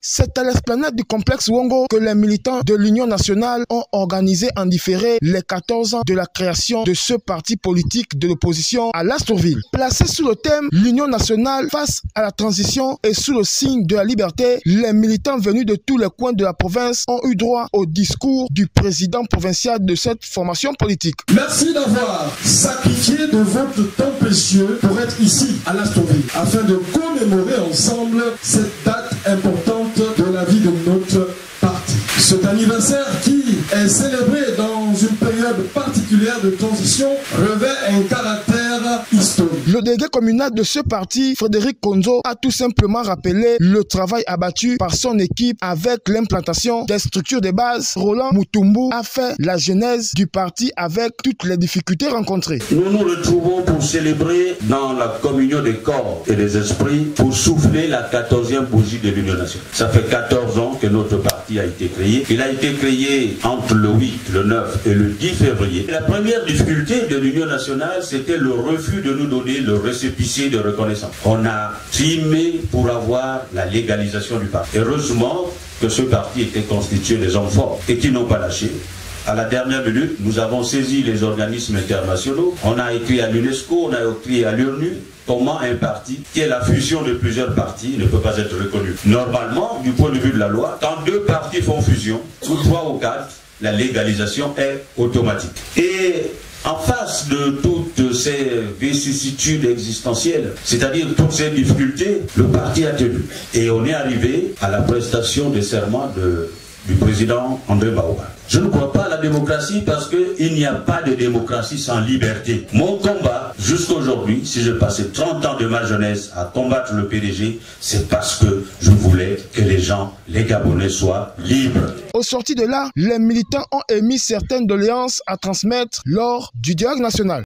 C'est à l'esplanade du complexe Wongo que les militants de l'Union nationale ont organisé en différé les 14 ans de la création de ce parti politique de l'opposition à Lastourville. Placé sous le thème l'Union nationale face à la transition et sous le signe de la liberté, les militants venus de tous les coins de la province ont eu droit au discours du président provincial de cette formation politique. Merci d'avoir sacrifié de votre temps précieux pour être ici à Lastourville afin de commémorer ensemble cette date importante de la vie de notre parti. Cet anniversaire qui est célébré dans une période particulière de transition revêt un caractère historique. Le délégué communal de ce parti, Frédéric Konzo, a tout simplement rappelé le travail abattu par son équipe avec l'implantation des structures de base. Roland Mutumbu a fait la genèse du parti avec toutes les difficultés rencontrées. Nous nous retrouvons pour célébrer dans la communion des corps et des esprits pour souffler la 14e bougie de l'Union nationale. Ça fait 14 ans que notre parti a été créé. Il a été créé entre le 8, le 9 et le 10 février. La première difficulté de l'Union nationale, c'était le refus de nous donner le récépissé de reconnaissance. On a trimé pour avoir la légalisation du parti. Heureusement que ce parti était constitué des hommes forts et qui n'ont pas lâché. À la dernière minute, nous avons saisi les organismes internationaux. On a écrit à l'UNESCO, on a écrit à l'ONU. Comment un parti, qui est la fusion de plusieurs partis, ne peut pas être reconnu. Normalement, du point de vue de la loi, quand deux partis font fusion, ou 3 ou 4, la légalisation est automatique. Et en face de toutes ces vicissitudes existentielles, c'est-à-dire toutes ces difficultés, le parti a tenu. Et on est arrivé à la prestation de serment du président André Baouba. Je ne crois pas à la démocratie parce qu'il n'y a pas de démocratie sans liberté. Mon combat, jusqu'à aujourd'hui, si je passais 30 ans de ma jeunesse à combattre le PDG, c'est parce que je voulais que les gens, les Gabonais, soient libres. Au sorti de là, les militants ont émis certaines doléances à transmettre lors du dialogue national.